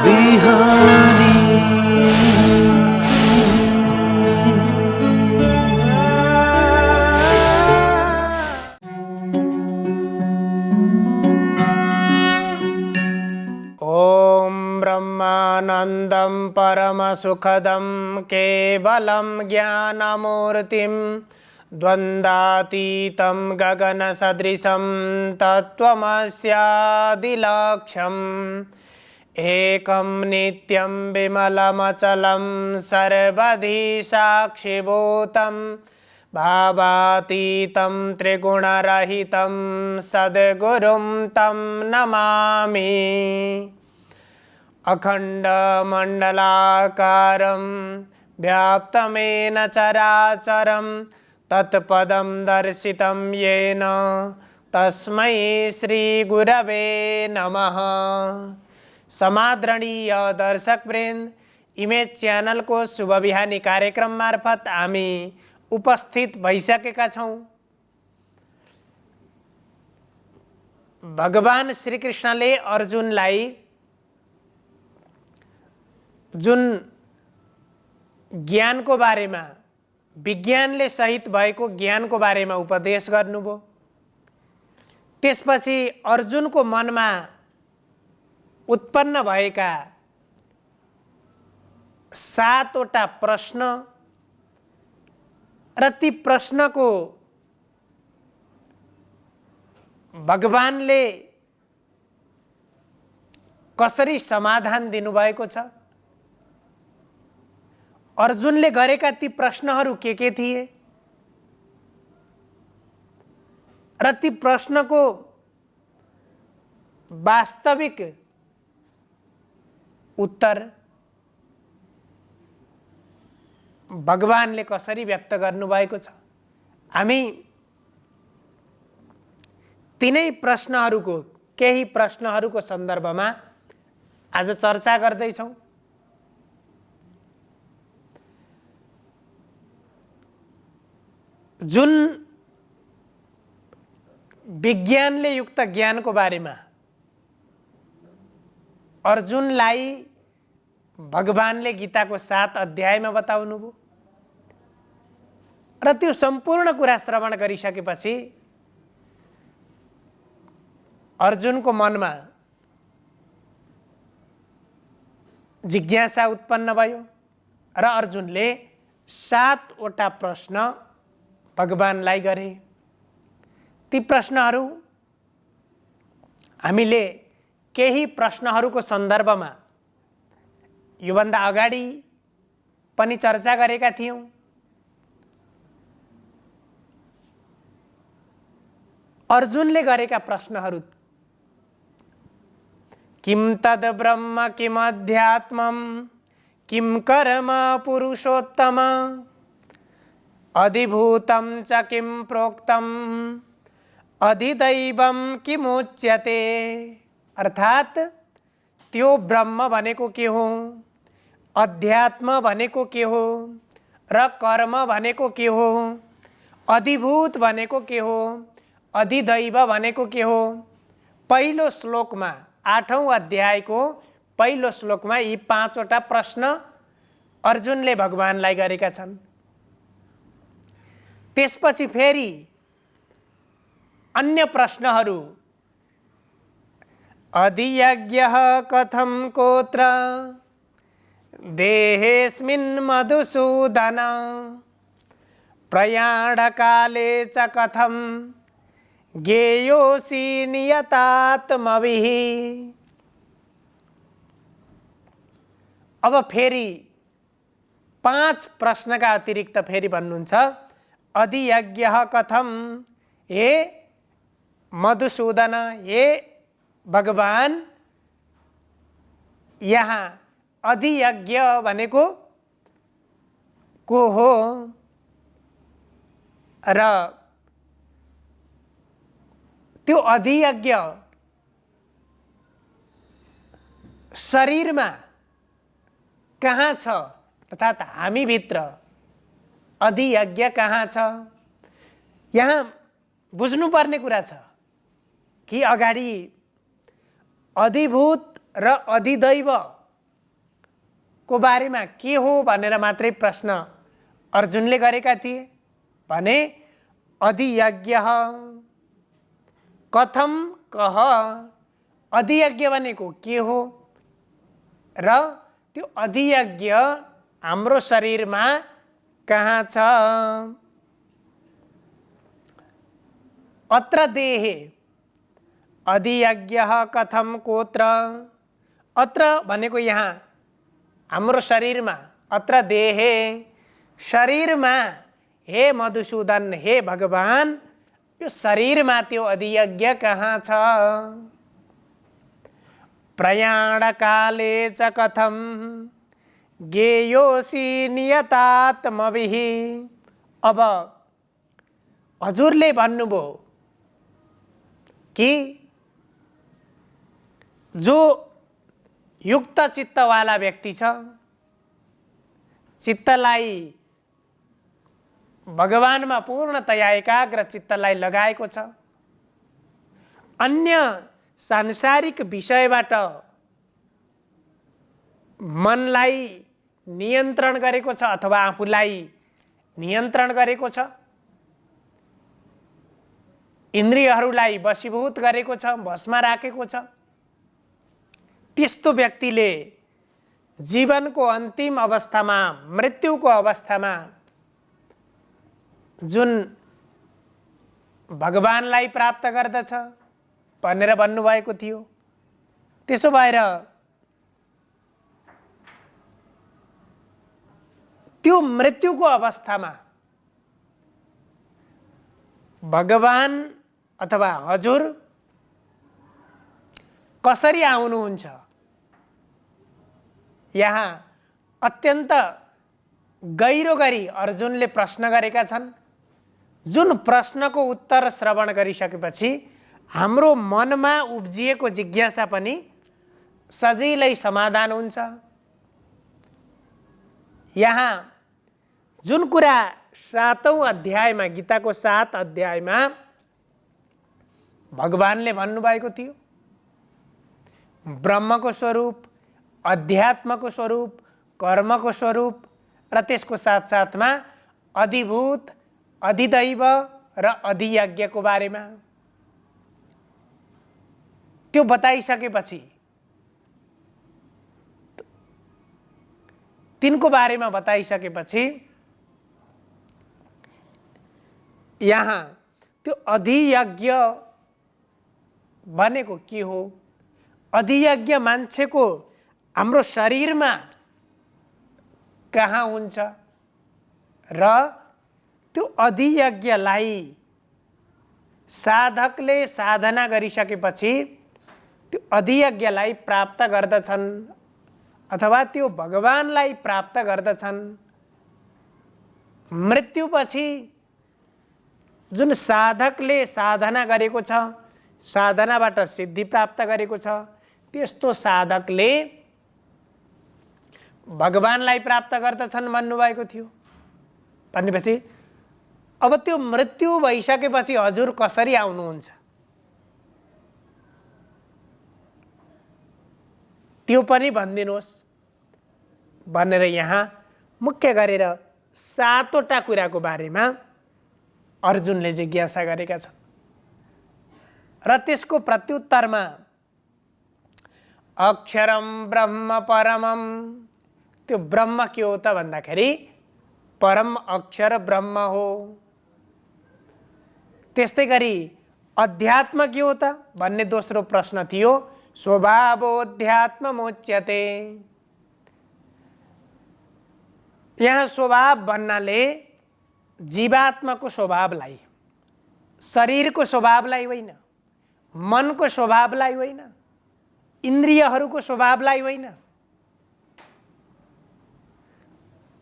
बिहानी। ओम ब्रह्मानंदं परमसुखदं केवलं ज्ञानमूर्तिं द्वन्द्वातीतं गगनसदृशं तत्त्वमस्यादिलक्ष्यम् एकं नित्यं विमलमचलं सर्वधि साक्षिभूतं भावातीतं त्रिगुणरहितं सद्गुरुं तं नमामि। अखण्डमण्डलाकारं व्याप्तमेन चराचरं तत्पदं दर्शितं येन तस्मै श्रीगुरवे नमः। समादरणीय दर्शकवृन्द, इमेज च्यानल को शुभ बिहानी कार्यक्रम मार्फत हामी उपस्थित भइसकेका छौं। भगवान श्रीकृष्णले अर्जुनलाई जुन ज्ञानको बारेमा, विज्ञानले सहित भएको ज्ञानको बारेमा उपदेश गर्नुभयो, त्यसपछि अर्जुनको मनमा उत्पन्न भएका 7वटा प्रश्न र ती प्रश्नको भगवानले कसरी समाधान दिनुभएको छ, अर्जुनले गरेका ती प्रश्नहरू के थिए र ती प्रश्नको वास्तविक उत्तर भगवानले कसरी व्यक्त गर्नुभएको छ। हामी तिनै प्रश्नहरूको, केही प्रश्नहरूको सन्दर्भमा आज चर्चा गर्दैछौँ। जुन विज्ञानले युक्त ज्ञानको बारेमा अर्जुनलाई भगवानले गीताको 7 अध्यायमा बताउनुभयो र त्यो सम्पूर्ण कुरा श्रवण गरिसकेपछि अर्जुनको मनमा जिज्ञासा उत्पन्न भयो र अर्जुनले 7वटा प्रश्न भगवानलाई गरे। ती प्रश्नहरू हामीले केही प्रश्नहरूको सन्दर्भमा योभन्दा अगाडि पनि चर्चा गरेका थियौँ। अर्जुनले गरेका प्रश्नहरू, किम तद ब्रह्म किम अध्यात्मम किम कर्म पुरुषोत्तम अधिभूतं च किम प्रोक्तम अधिदैवम किमुच्यते। अर्थात त्यो ब्रह्म भनेको के हो, अध्यात्म भनेको के हो र कर्म भनेको के हो, अधिभूत भनेको के हो, अधिदैव भनेको के हो। पहिलो श्लोकमा, 8औं अध्यायको पहिलो श्लोकमा यी 5वटा प्रश्न अर्जुनले भगवानलाई गरेका छन्। त्यसपछि फेरि अन्य प्रश्नहरू, अधियज्ञः कथं कोत्र देहेऽस्मिन् मधुसूदन प्रयाणकाले च कथं ज्ञेयोऽसि नियतात्मभिः। अब फेरि 5 प्रश्नका अतिरिक्त फेरि भन्नुहुन्छ, अधियज्ञः कथं, हे मधुसूदन, हे भगवान, यहाँ अधियज्ञ भनेको को हो र त्यो अधियज्ञ शरीरमा कहाँ छ, अर्थात् हामीभित्र अधियज्ञ कहाँ छ। यहाँ बुझ्नुपर्ने कुरा छ कि अगाडि अधिभूत र अधिदैव को बारेमा के हो भनेर मात्रै प्रश्न अर्जुनले गरेका थिए भने अधियज्ञ कथम कह, अधियज्ञ भनेको के हो र त्यो अधियज्ञ हाम्रो शरीरमा कहाँ छ। अत्र देहे अधियज्ञ कथम कोत्र, अत्र भनेको यहाँ हाम्रो शरीरमा, अत्र देहे शरीरमा, हे मधुसूदन हे भगवान यो शरीरमा त्यो अधियज्ञ कहाँ छ। प्रयाण काले च कथम ज्ञेयोऽसि नियतात्मभिः। अब हजुरले भन्नुभयो कि जो युक्त चित्तवाला व्यक्ति छ, चित्तलाई भगवानमा पूर्णतया एकाग्र चित्तलाई लगाएको छ, अन्य सांसारिक विषयबाट मनलाई नियन्त्रण गरेको छ अथवा आफूलाई नियन्त्रण गरेको छ, इन्द्रियहरूलाई वशीभूत गरेको छ, बसमा राखेको छ, त्यस्तो व्यक्तिले जीवनको अन्तिम अवस्थामा, मृत्युको अवस्थामा जुन भगवानलाई प्राप्त गर्दछ भनेर भन्नुभएको थियो। त्यसो भएर त्यो मृत्युको अवस्थामा भगवान अथवा हजुर कसरी आउनुहुन्छ, यहाँ अत्यन्त गहिरो गरी अर्जुनले प्रश्न गरेका छन्। जुन प्रश्नको उत्तर श्रवण गरिसकेपछि हाम्रो मनमा उब्जिएको जिज्ञासा पनि सजिलै समाधान हुन्छ। यहाँ जुन कुरा 7औं अध्यायमा, गीताको 7 अध्यायमा भगवानले भन्नुभएको थियो, ब्रह्मको स्वरूप, अध्यात्मको स्वरूप, कर्मको स्वरूप र त्यसको साथसाथमा अधिभूत, अधिदैव र अधियज्ञको बारेमा, त्यो बताइसकेपछि, तिनको बारेमा बताइसकेपछि यहाँ त्यो अधियज्ञ भनेको के हो, अधियज्ञ मान्छेको हाम्रो शरीरमा कहाँ हुन्छ र त्यो अधियज्ञलाई साधकले साधना गरिसकेपछि त्यो अधियज्ञलाई प्राप्त गर्दछन् अथवा त्यो भगवानलाई प्राप्त गर्दछन्। मृत्युपछि जुन साधकले साधना गरेको छ, साधनाबाट सिद्धि प्राप्त गरेको छ, त्यस्तो साधकले भगवानलाई प्राप्त गर्दछन् भन्नुभएको थियो। भनेपछि अब त्यो मृत्यु भइसकेपछि हजुर कसरी आउनुहुन्छ, त्यो पनि भनिदिनुहोस् भनेर यहाँ मुख्य गरेर 7वटा कुराको बारेमा अर्जुनले जिज्ञासा गरेका छन्। र त्यसको प्रत्युत्तरमा अक्षरम ब्रह्म परमम, त्यो ब्रह्म के हो त भन्दाखेरि परम अक्षर ब्रह्म हो। त्यस्तै गरी अध्यात्म के हो त भन्ने दोस्रो प्रश्न थियो, स्वभावोऽध्यात्म मोच्यते। यहाँ स्वभाव भन्नाले जीवात्माको स्वभावलाई, शरीरको स्वभावलाई होइन, मनको स्वभावलाई होइन, इन्द्रियहरूको स्वभावलाई होइन।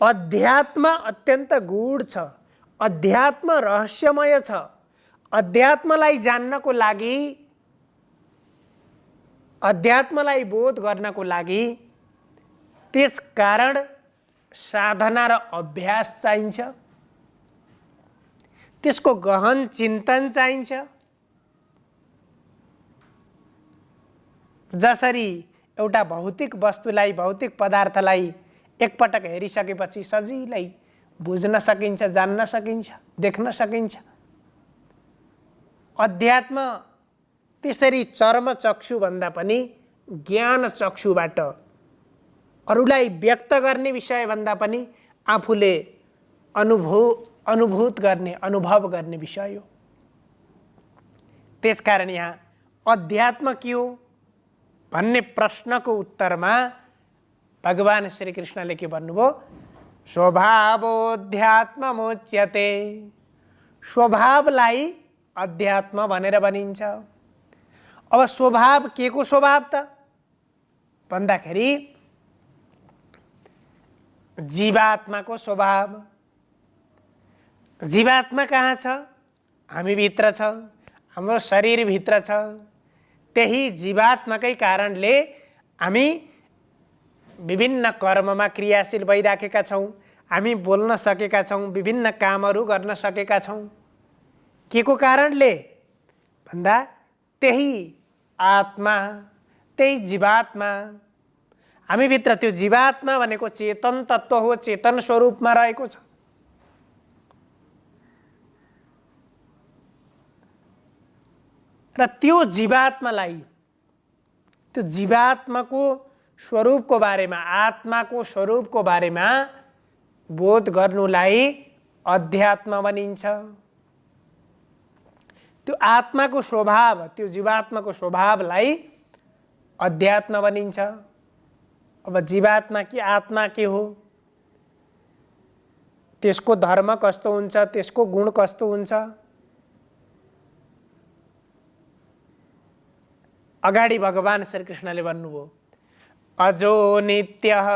अध्यात्म अत्यन्त गूढ छ, अध्यात्म रहस्यमय छ। अध्यात्मलाई जान्नको लागि, अध्यात्मलाई बोध गर्नको लागि त्यस कारण साधना र अभ्यास चाहिन्छ, त्यसको गहन चिन्तन चाहिन्छ। जसरी एउटा भौतिक वस्तुलाई भौतिक पदार्थलाई एकपटक हेरिसकेपछि सजिलै बुझ्न सकिन्छ, जान्न सकिन्छ, देख्न सकिन्छ। अध्यात्म त्यसरी चर्म चक्षु भन्दा पनि ज्ञान चक्षुबाट अरूलाई व्यक्त गर्ने विषय भन्दा पनि आफूले अनुभूत गर्ने, अनुभव गर्ने विषय हो। त्यसकारण यहाँ अध्यात्म के हो भन्ने प्रश्नको उत्तरमा भगवान श्री कृष्णले के भन्नुभयो? स्वभावोऽध्यात्ममुच्यते। स्वभावलाई अध्यात्म भनेर भनिन्छ। अब स्वभाव के को स्वभाव त भन्दाखेरि जीवात्माको स्वभाव। जीवात्मा कहाँ छ? हामीभित्र छ, हाम्रो शरीरभित्र छ। त्यही जीवात्माकै कारणले हामी विभिन्न कर्ममा क्रियाशील भइराखेका छौँ, हामी बोल्न सकेका छौँ, विभिन्न कामहरू गर्न सकेका छौँ। के को कारणले भन्दा त्यही आत्मा, त्यही जीवात्मा। हामीभित्र त्यो जीवात्मा भनेको चेतन तत्त्व हो, चेतन स्वरूपमा रहेको छ। र त्यो जीवात्मालाई, त्यो जीवात्माको स्वरूपको बारेमा, आत्माको स्वरूपको बारेमा बोध गर्नुलाई अध्यात्म भनिन्छ। त्यो आत्माको स्वभाव, त्यो जीवात्माको स्वभावलाई अध्यात्म भनिन्छ। अब जीवात्मा कि आत्मा के हो, त्यसको धर्म कस्तो हुन्छ, त्यसको गुण कस्तो हुन्छ, अगाडि भगवान श्री कृष्णले भन्नुभयो, अजो नित्यः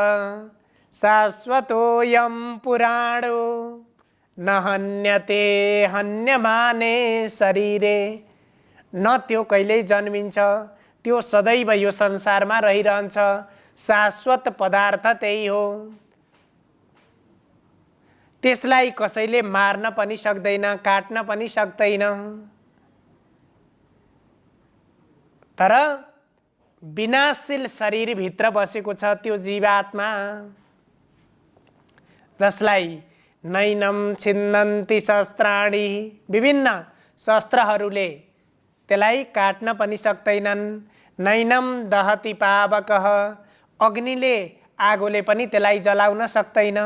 शाश्वतोऽयं पुराणो न हन्यते हन्यमाने शरीरे। न त्यो कहिल्यै जन्मिन्छ, त्यो सदैव यो संसारमा रहिरहन्छ। शाश्वत पदार्थ त्यही हो, त्यसलाई कसैले मार्न पनि सक्दैन, काट्न पनि सक्दैन। तर विनाशशील शरीरभित्र बसेको छ त्यो जीवात्मा, जसलाई नैनम छिन्दन्ति शस्त्राणि, विभिन्न शस्त्रहरूले त्यसलाई काट्न पनि सक्दैनन्। नैनम दहति पावकः, अग्निले, आगोले पनि त्यसलाई जलाउन सक्दैन।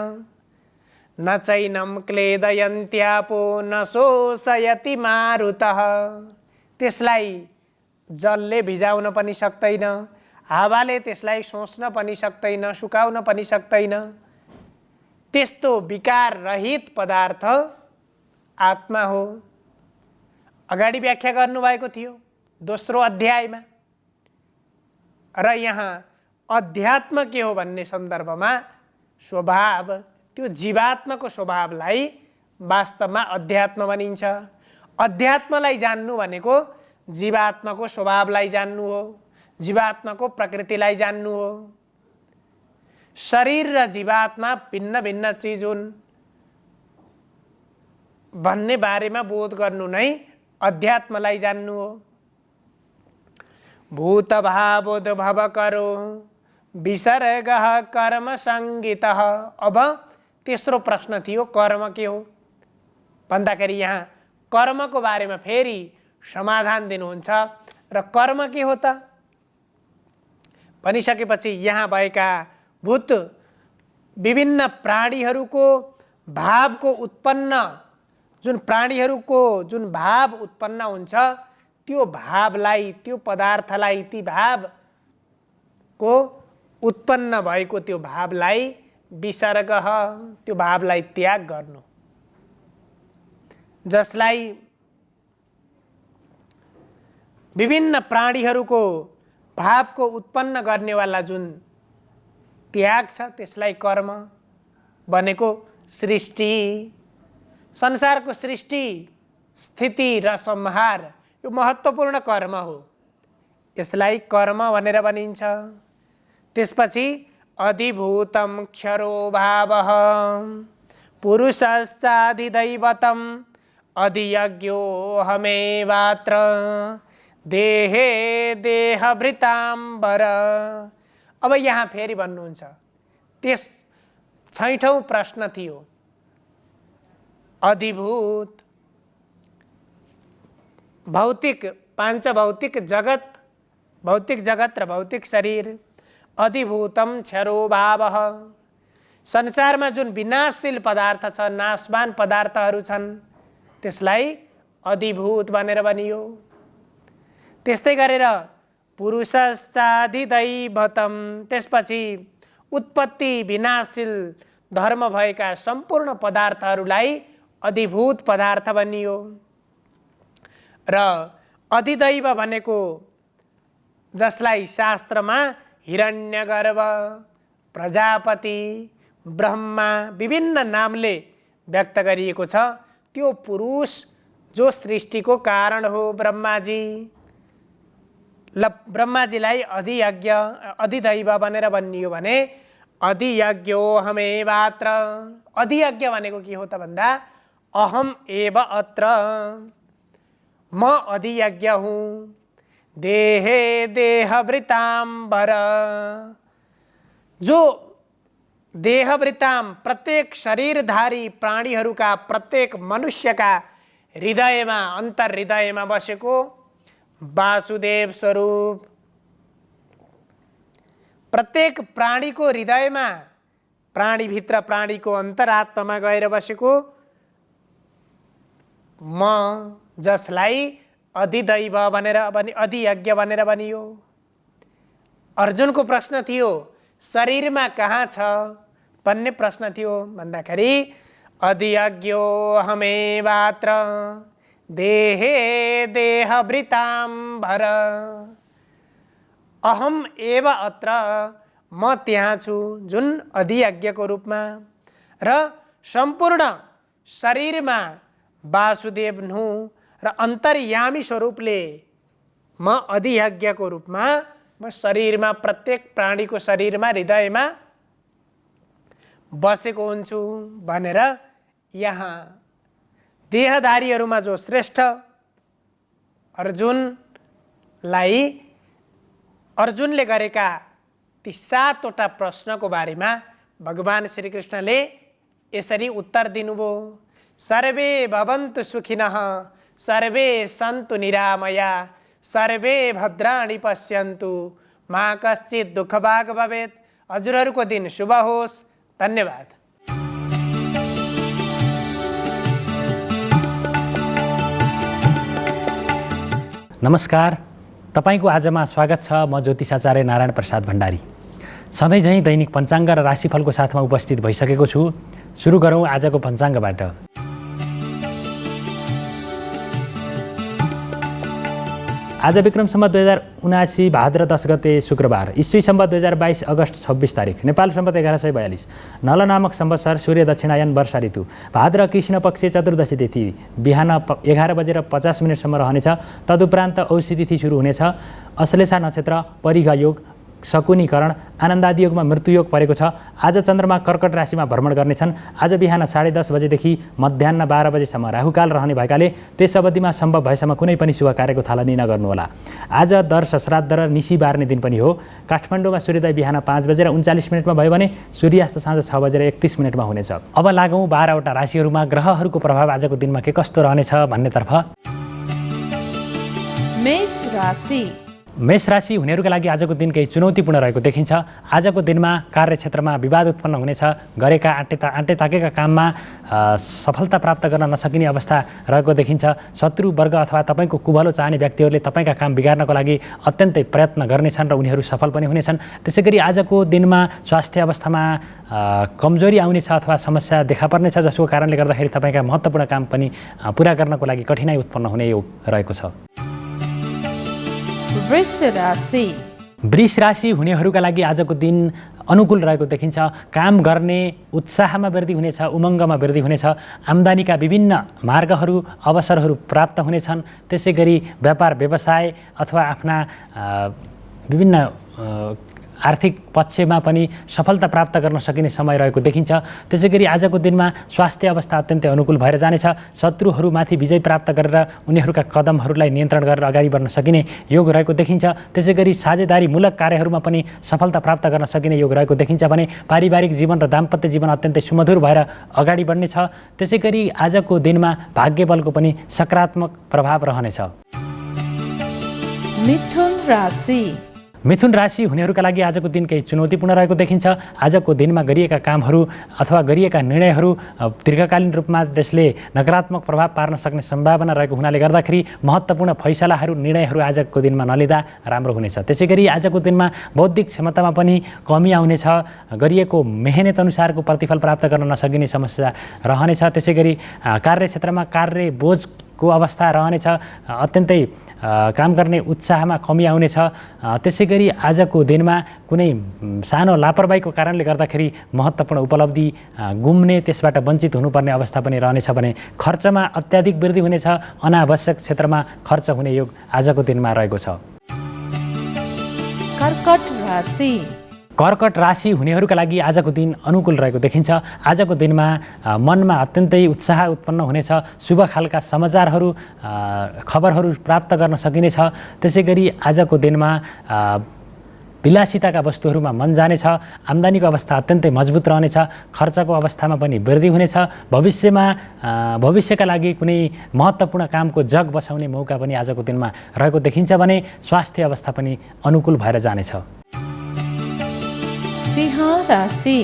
न चैनम क्लेदयन्त्यापो न शोषयति मारुतः, त्यसलाई जलले भिजाउन पनि सक्दैन, हावाले त्यसलाई सोच्न पनि सक्दैन, सुकाउन पनि सक्दैन। त्यस्तो विकार रहित पदार्थ आत्मा हो। अगाडि व्याख्या गर्नुभएको थियो दोस्रो अध्यायमा। र यहाँ अध्यात्म के हो भन्ने सन्दर्भमा स्वभाव, त्यो जीवात्माको स्वभावलाई वास्तवमा अध्यात्म भनिन्छ। अध्यात्मलाई जान्नु भनेको जीवात्माको स्वभावलाई जान्नु हो, जीवात्माको प्रकृतिलाई जान्नु हो। शरीर र जीवात्मा भिन्न भिन्न चिज हुन् भन्ने बारेमा बोध गर्नु नै अध्यात्मलाई जान्नु हो। भूतभावोद्भव करो विसर्गः कर्म संगितः। अब तेस्रो प्रश्न थियो कर्म के हो भन्दाखेरि यहाँ कर्मको बारेमा फेरि समाधान दिनुहुन्छ। र कर्म के हो त भनिसकेपछि यहाँ भएका भूत विभिन्न प्राणीहरूको भावको उत्पन्न, जुन प्राणीहरूको जुन भाव उत्पन्न हुन्छ त्यो भावलाई, त्यो पदार्थलाई, ती भावको उत्पन्न भएको त्यो भावलाई विसर्ग, त्यो भावलाई त्याग गर्नु। जसलाई विभिन्न प्राणीहरूको भावको उत्पन्न गर्नेवाला जुन त्याग छ त्यसलाई कर्म भनेको। सृष्टि, संसारको सृष्टि, स्थिति र संहार यो महत्त्वपूर्ण कर्म हो, यसलाई कर्म भनेर भनिन्छ। त्यसपछि अधिभूतं क्षरो भावः पुरुषस्याधिदैवतम् अधियज्ञो हमेवात्र देहे देहभृताम्बर। अब यहाँ फेरि भन्नुहुन्छ, त्यस 6औं प्रश्न थियो, अधिभूत भौतिक पाञ्चभौतिक जगत, भौतिक जगत र भौतिक शरीर, अधिभूतम क्षरो भावः। संसारमा जुन विनाशशील पदार्थ छ, नाशवान पदार्थहरू छन्, त्यसलाई अधिभूत भनेर भनियो। त्यस्तै गरेर पुरुषश्चाधिदैवतम, त्यसपछि उत्पत्ति विनाशशील धर्म भएका सम्पूर्ण पदार्थहरूलाई अधिभूत पदार्थ भनियो। र अधिदैव भनेको जसलाई शास्त्रमा हिरण्यगर्भ, प्रजापति, ब्रह्मा विभिन्न नामले व्यक्त गरिएको छ, त्यो पुरुष जो सृष्टिको कारण हो ब्रह्माजी। ब्रह्माजीलाई अधियज्ञ अधिदैव भनेर भनियो भने अधियज्ञो हमेवात्र। अधियज्ञ भनेको के हो त भन्दा अहम एव अत्र, म अधियज्ञ हुँ। देहे देहभृताम्बर, जो देहभृताम प्रत्येक शरीरधारी प्राणीहरूका प्रत्येक मनुष्यका हृदयमा अन्तर्हृदयमा बसेको वासुदेव स्वरूप। प्रत्येक प्राणीको हृदयमा, प्राणीभित्र प्राणीको अन्तरात्मामा गएर बसेको म, जसलाई अधिदैव भनेर अधियज्ञ भनेर भनियो। अर्जुनको प्रश्न थियो शरीरमा कहाँ छ भन्ने प्रश्न थियो भन्दाखेरि अधियज्ञो हमेवात्र देहे देहभृताम्बर, अहम एव अत्र, म त्यहाँ छु जुन अधियज्ञको रूपमा, र सम्पूर्ण शरीरमा वासुदेव हुँ र अन्तर्यामी स्वरूपले म अधियज्ञको रूपमा म शरीरमा प्रत्येक प्राणीको शरीरमा हृदयमा बसेको हुन्छु भनेर यहाँ देहधारीहरूमा जो श्रेष्ठ अर्जुनलाई अर्जुनले गरेका ती 7वटा प्रश्नको बारेमा भगवान श्रीकृष्णले यसरी उत्तर दिनुभयो। सर्वे भवन्तु सुखिनः, सर्वे सन्तु निरामया, सर्वे भद्राणि पश्यन्तु, मा कश्चित् दुःखभाग् भवेत्। हजुरहरूको दिन शुभ होस्। धन्यवाद। नमस्कार, तपाईको आजमा स्वागत छ। म ज्योतिषाचार्य नारायण प्रसाद भण्डारी सधैँ झैँ दैनिक पञ्चाङ्ग र राशिफलको साथमा उपस्थित भइसकेको छु। सुरु गरौँ आजको पञ्चाङ्गबाट। आज विक्रम सम्वत 2079 भाद्र 10 गते शुक्रबार, ईस्वी सम्वत 2022 अगस्त 26 तारिक, नेपाल सम्वत 1142, नल नामक संवत्सर, सूर्य दक्षिणायन, वर्षा ऋतु, भाद्र कृष्ण पक्ष चतुर्दशी तिथि बिहान 11:50 रहनेछ। तदुपरान्त औँसी तिथि सुरु हुनेछ। अश्लेषा नक्षत्र, परिघ योग, शकुनीकरण, आनन्दादि योगमा मृत्युयोग परेको छ। आज चन्द्रमा कर्कट राशिमा भ्रमण गर्नेछन्। आज बिहान 10:30 बजेदेखि मध्याह्न 12 बजेसम्म राहुकाल रहने भएकाले त्यस अवधिमा सम्भव भएसम्म कुनै पनि शुभ कार्यको थालनी नगर्नुहोला। आज दर्श श्राद्ध र निसी बार्ने दिन पनि हो। काठमाडौँमा सूर्योदय बिहान 5:39 भयो भने सूर्यास्त साँझ 6:31 हुनेछ। अब लागौँ 12वटा राशिहरूमा ग्रहहरूको प्रभाव आजको दिनमा के कस्तो रहनेछ भन्नेतर्फ। मेष राशि। मेष राशि हुनेहरूका लागि आजको दिन केही चुनौतीपूर्ण रहेको देखिन्छ। आजको दिनमा कार्यक्षेत्रमा विवाद उत्पन्न हुनेछ। गरेका आँटे ताकेका काममा सफलता प्राप्त गर्न नसकिने अवस्था रहेको देखिन्छ। शत्रु वर्ग अथवा तपाईँको कुभलो चाहने व्यक्तिहरूले तपाईँका काम बिगार्नको लागि अत्यन्तै प्रयत्न गर्नेछन् र उनीहरू सफल पनि हुनेछन्। त्यसै गरी आजको दिनमा स्वास्थ्य अवस्थामा कमजोरी आउनेछ अथवा समस्या देखा पर्नेछ, जसको कारणले गर्दाखेरि तपाईँका महत्त्वपूर्ण काम पनि पुरा गर्नको लागि कठिनाइ उत्पन्न हुने योग रहेको छ। वृष राशि। वृष राशि हुनेहरूका लागि आजको दिन अनुकूल रहेको देखिन्छ। काम गर्ने उत्साहमा वृद्धि हुनेछ, उमङ्गमा वृद्धि हुनेछ। आम्दानीका विभिन्न मार्गहरू अवसरहरू प्राप्त हुनेछन्। त्यसै गरी व्यापार व्यवसाय अथवा आफ्ना विभिन्न आर्थिक पक्षमा पनि सफलता प्राप्त गर्न सकिने समय रहेको देखिन्छ। त्यसै गरी आजको दिनमा स्वास्थ्य अवस्था अत्यन्तै अनुकूल भएर जानेछ। शत्रुहरूमाथि विजय प्राप्त गरेर उनीहरूका कदमहरूलाई नियन्त्रण गरेर अगाडि बढ्न सकिने योग रहेको देखिन्छ। त्यसै गरी साझेदारीमूलक कार्यहरूमा पनि सफलता प्राप्त गर्न सकिने योग रहेको देखिन्छ भने पारिवारिक जीवन र दाम्पत्य जीवन अत्यन्तै सुमधुर भएर अगाडि बढ्नेछ। त्यसै गरी आजको दिनमा भाग्य बलको पनि सकारात्मक प्रभाव रहनेछ। मिथुन राशि मिथुन राशि हुनेहरूका लागि आजको दिन केही चुनौतीपूर्ण रहेको देखिन्छ। आजको दिनमा गरिएका कामहरू अथवा गरिएका निर्णयहरू दीर्घकालीन रूपमा त्यसले नकारात्मक प्रभाव पार्न सक्ने सम्भावना रहेको हुनाले गर्दाखेरि महत्त्वपूर्ण फैसलाहरू निर्णयहरू आजको दिनमा नलिँदा राम्रो हुनेछ। त्यसै गरी आजको दिनमा बौद्धिक क्षमतामा पनि कमी आउनेछ। गरिएको मेहनत अनुसारको प्रतिफल प्राप्त गर्न नसकिने समस्या रहनेछ। त्यसै गरी कार्यक्षेत्रमा कार्य बोझको अवस्था रहनेछ। अत्यन्तै काम गर्ने उत्साहमा कमी आउनेछ। त्यसै गरी आजको दिनमा कुनै सानो लापरवाहीको कारणले गर्दाखेरि महत्त्वपूर्ण उपलब्धि गुम्ने त्यसबाट वञ्चित हुनुपर्ने अवस्था पनि रहनेछ भने खर्चमा अत्याधिक वृद्धि हुनेछ। अनावश्यक क्षेत्रमा खर्च हुने योग आजको दिनमा रहेको छ। कर्कट राशि कर्कट राशि हुनेहरूका लागि आजको दिन अनुकूल रहेको देखिन्छ। आजको दिनमा मनमा अत्यन्तै उत्साह उत्पन्न हुनेछ। शुभ खालका समाचारहरू खबरहरू प्राप्त गर्न सकिनेछ। त्यसै गरी आजको दिनमा विलासिताका वस्तुहरूमा मन जानेछ। आम्दानीको अवस्था अत्यन्तै मजबुत रहनेछ। खर्चको अवस्थामा पनि वृद्धि हुनेछ। भविष्यका लागि कुनै महत्त्वपूर्ण कामको जग बसाउने मौका पनि आजको दिनमा रहेको देखिन्छ भने स्वास्थ्य अवस्था पनि अनुकूल भएर जानेछ। सिंह राशि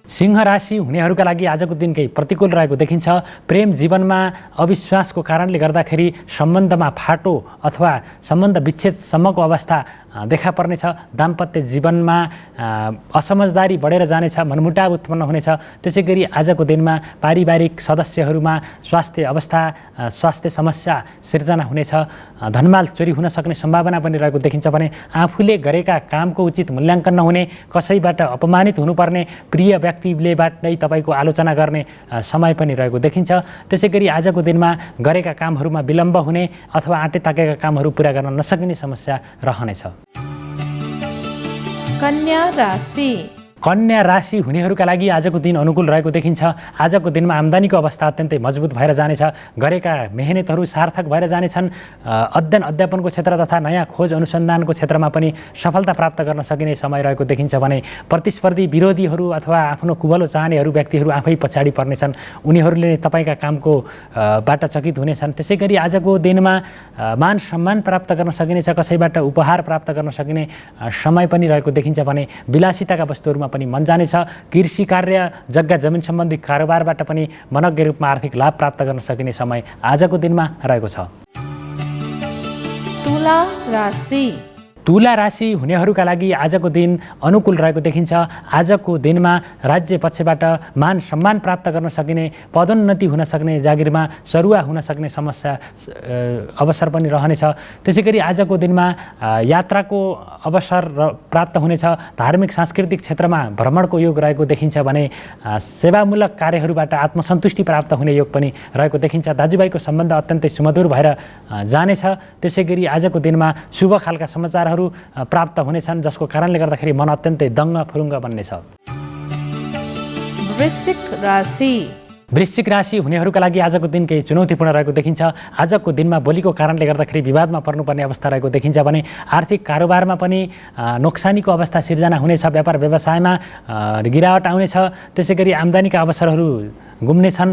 सिंह राशि हुनेहरूका लागि आजको दिन केही प्रतिकूल रहेको देखिन्छ। प्रेम जीवनमा अविश्वासको कारणले गर्दाखेरि सम्बन्धमा फाटो अथवा सम्बन्ध विच्छेदसम्मको अवस्था देखा पर्नेछ। दाम्पत्य जीवनमा असमझदारी बढेर जानेछ। मनमुटाव उत्पन्न हुनेछ। त्यसै गरी आजको दिनमा पारिवारिक सदस्यहरूमा स्वास्थ्य समस्या सिर्जना हुनेछ। धनमाल चोरी हुन सक्ने सम्भावना पनि रहेको देखिन्छ भने आफूले गरेका कामको उचित मूल्याङ्कन नहुने, कसैबाट अपमानित हुनुपर्ने, प्रिय व्यक्तिलेबाट नै तपाईँको आलोचना गर्ने समय पनि रहेको देखिन्छ। त्यसै गरी आजको दिनमा गरेका कामहरूमा विलम्ब हुने अथवा आँटे ताकेका कामहरू पुरा गर्न नसकिने समस्या रहनेछ। कन्या राशि कन्या राशि हुनेहरूका लागि आजको दिन अनुकूल रहेको देखिन्छ। आजको दिनमा आम्दानीको अवस्था अत्यन्तै मजबुत भएर जानेछ। गरेका मेहनतहरू सार्थक भएर जानेछन्। अध्ययन अध्यापनको क्षेत्र तथा नयाँ खोज अनुसन्धानको क्षेत्रमा पनि सफलता प्राप्त गर्न सकिने समय रहेको देखिन्छ भने प्रतिस्पर्धी विरोधीहरू अथवा आफ्नो कुबलो चाहनेहरू व्यक्तिहरू आफै पछाडि पर्नेछन्। उनीहरूले तपाईँका कामको बाट चकित हुनेछन्। त्यसै गरी आजको दिनमा मान सम्मान प्राप्त गर्न सकिनेछ। कसैबाट उपहार प्राप्त गर्न सकिने समय पनि रहेको देखिन्छ भने विलासिताका वस्तुहरूमा पनि मन जानेछ। कृषि कार्य, जग्गा जमिन सम्बन्धी कारोबारबाट पनि मनज्ञ रूपमा आर्थिक लाभ प्राप्त गर्न सकिने समय आजको दिनमा रहेको छ। तुला राशि तुला राशि हुनेहरूका लागि आजको दिन अनुकूल रहेको देखिन्छ। आजको दिनमा राज्य पक्षबाट मान सम्मान प्राप्त गर्न सकिने, पदोन्नति हुन सक्ने, जागिरमा सरुवा हुन सक्ने अवसर पनि रहनेछ। त्यसै गरी आजको दिनमा यात्राको अवसर प्राप्त हुनेछ। धार्मिक सांस्कृतिक क्षेत्रमा भ्रमणको योग रहेको देखिन्छ भने सेवामूलक कार्यहरूबाट आत्मसन्तुष्टि प्राप्त हुने योग पनि रहेको देखिन्छ। दाजुभाइको सम्बन्ध अत्यन्तै सुमधुर भएर जानेछ। त्यसै गरी आजको दिनमा शुभ खालका समाचार प्राप्त हुनेछन् जसको कारणले गर्दाखेरि मन अत्यन्तै दङ्ग फुरुङ्ग बन्नेछ। वृश्चिक राशि हुनेहरूका लागि आजको दिन केही चुनौतीपूर्ण रहेको देखिन्छ। आजको दिनमा बोलीको कारणले गर्दाखेरि विवादमा पर्नुपर्ने अवस्था रहेको देखिन्छ भने आर्थिक कारोबारमा पनि नोक्सानीको अवस्था सिर्जना हुनेछ। व्यापार व्यवसायमा गिरावट आउनेछ। त्यसै गरी आम्दानीका अवसरहरू गुम्नेछन्।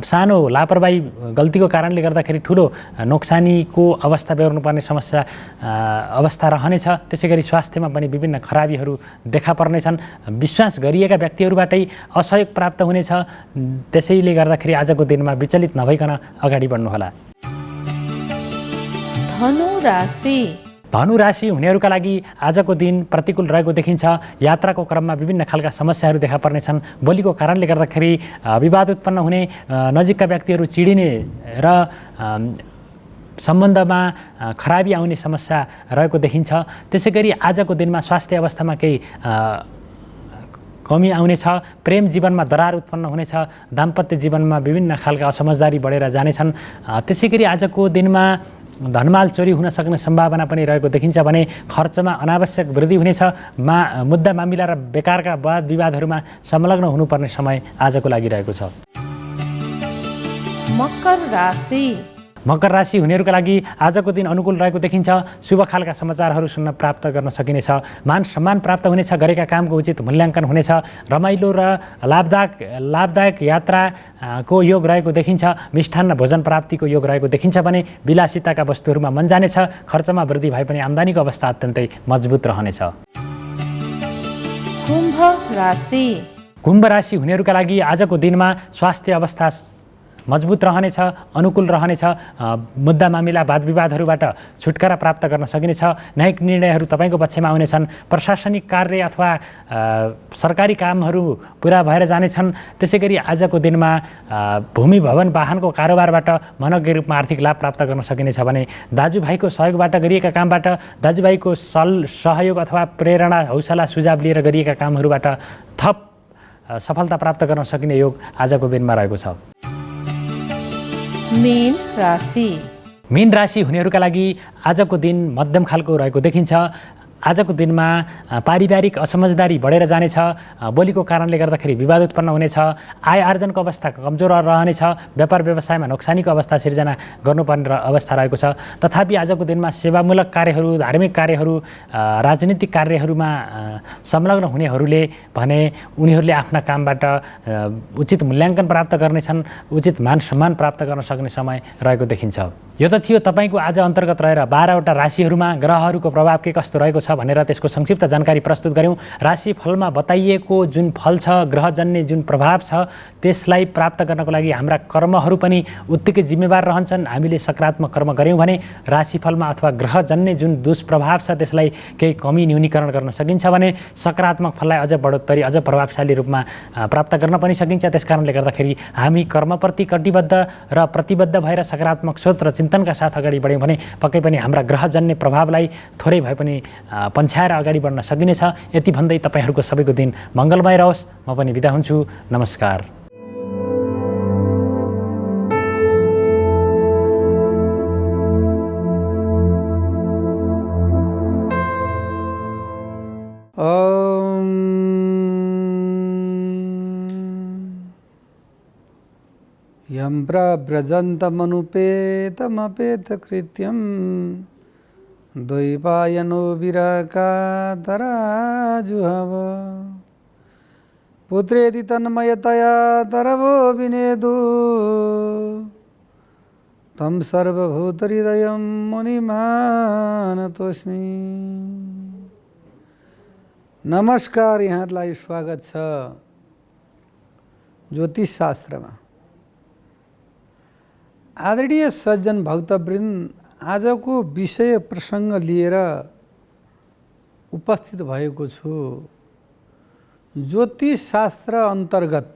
सानो लापरवाही गल्तीको कारणले गर्दाखेरि ठुलो नोक्सानीको अवस्था बेहोर्नुपर्ने अवस्था रहनेछ। त्यसै गरी स्वास्थ्यमा पनि विभिन्न खराबीहरू देखा पर्नेछन्। विश्वास गरिएका व्यक्तिहरूबाटै असहयोग प्राप्त हुनेछ। त्यसैले गर्दाखेरि आजको दिनमा विचलित नभइकन अगाडि बढ्नुहोला। धनु राशि हुनेहरूका लागि आजको दिन प्रतिकूल रहेको देखिन्छ। यात्राको क्रममा विभिन्न खालका समस्याहरू देखा पर्नेछन्। बोलीको कारणले गर्दाखेरि विवाद उत्पन्न हुने, नजिकका व्यक्तिहरू चिडिने र सम्बन्धमा खराबी आउने समस्या रहेको देखिन्छ। त्यसै गरी आजको दिनमा स्वास्थ्य अवस्थामा केही कमी आउनेछ। प्रेम जीवनमा दरार उत्पन्न हुनेछ। दाम्पत्य जीवनमा विभिन्न खालका असमझदारी बढेर जानेछन्। त्यसै गरी आजको दिनमा धनमाल चोरी हुन सक्ने सम्भावना पनि रहेको देखिन्छ भने खर्चमा अनावश्यक वृद्धि हुनेछ। मुद्दा मामिला र बेकारका वाद विवादहरूमा संलग्न हुनुपर्ने समय आजको लागि रहेको छ। मकर राशि मकर राशि हुनेहरूका लागि आजको दिन अनुकूल रहेको देखिन्छ। शुभ खालका समाचारहरू सुन्न प्राप्त गर्न सकिनेछ। मान सम्मान प्राप्त हुनेछ। गरेका कामको उचित मूल्याङ्कन हुनेछ। रमाइलो र लाभदायक यात्राको योग रहेको देखिन्छ। मिष्ठान्न भोजन प्राप्तिको योग रहेको देखिन्छ भने विलासिताका वस्तुहरूमा मन जानेछ। खर्चमा वृद्धि भए पनि आम्दानीको अवस्था अत्यन्तै मजबुत रहनेछ। कुम्भ राशि कुम्भ राशि हुनेहरूका लागि आजको दिनमा स्वास्थ्य अवस्था मजबुत रहनेछ। अनुकूल रहनेछ। मुद्दा मामिला वाद विवादहरूबाट छुटकारा प्राप्त गर्न सकिनेछ। न्यायिक निर्णयहरू तपाईँको पक्षमा आउनेछन्। प्रशासनिक कार्य अथवा सरकारी कामहरू पुरा भएर जानेछन्। त्यसै गरी आजको दिनमा भूमि भवन वाहनको कारोबारबाट मनज्ञ रूपमा आर्थिक लाभ प्राप्त गर्न सकिनेछ भने दाजुभाइको सहयोगबाट गरिएका कामबाट दाजुभाइको सहयोग अथवा प्रेरणा हौसला सुझाव लिएर गरिएका कामहरूबाट थप सफलता प्राप्त गर्न सकिने योग आजको दिनमा रहेको छ। मीन राशि मीन राशि हुनेहरूका लागि आजको दिन मध्यम खालको रहेको देखिन्छ। आजको दिनमा पारिवारिक असमझदारी बढेर जानेछ। बोलीको कारणले गर्दाखेरि विवाद उत्पन्न हुनेछ। आय आर्जनको अवस्था कमजोर रहनेछ। व्यापार व्यवसायमा नोक्सानीको अवस्था सिर्जना गर्नुपर्ने अवस्था रहेको छ। तथापि आजको दिनमा सेवामूलक कार्यहरू, धार्मिक कार्यहरू, राजनीतिक कार्यहरूमा संलग्न हुनेहरूले भने उनीहरूले आफ्ना कामबाट उचित मूल्याङ्कन प्राप्त गर्नेछन्। उचित मान सम्मान प्राप्त गर्न सक्ने समय रहेको देखिन्छ। यो त थियो तपाईँको आज अन्तर्गत रहेर 12वटा राशिहरूमा ग्रहहरूको प्रभाव के कस्तो रहेको छ भनेर त्यसको संक्षिप्त जानकारी प्रस्तुत गऱ्यौँ। राशिफलमा बताइएको जुन फल छ, ग्रहजन्य जुन प्रभाव छ, त्यसलाई प्राप्त गर्नको लागि हाम्रा कर्महरू पनि उत्तिकै जिम्मेवार रहन्छन्। हामीले सकारात्मक कर्म गऱ्यौँ भने राशिफलमा अथवा ग्रहजन्य जुन दुष्प्रभाव छ त्यसलाई केही कमी न्यूनीकरण गर्न सकिन्छ भने सकारात्मक फललाई अझ बढोत्तरी, अझ प्रभावशाली रूपमा प्राप्त गर्न पनि सकिन्छ। त्यसकारणले गर्दाखेरि हामी कर्मप्रति कटिबद्ध र प्रतिबद्ध भएर सकारात्मक सोच र चिन्तनका साथ अगाडि बढ्यौँ भने पक्कै पनि हाम्रा ग्रहजन्य प्रभावलाई थोरै भए पनि पन्छाएर अगाडि बढ्न सकिनेछ। यति भन्दै तपाईँहरूको सबैको दिन मङ्गलमय रहोस्। म पनि बिदा हुन्छु। नमस्कार। यं प्रव्रजन्तमनुपेतमपेतकृत्यं द्वैपायनो विरकातराजुहव पुत्रेति तन्मयतया तरवो विनेदु तं सर्वभूतहृदयं मुनिमानतोस्मि। नमस्कार, यहाँलाई स्वागत छ ज्योतिष शास्त्रमा। आदरणीय सज्जन भक्तवृन्द, आजको विषय प्रसङ्ग लिएर उपस्थित भएको छु। ज्योतिष शास्त्र अन्तर्गत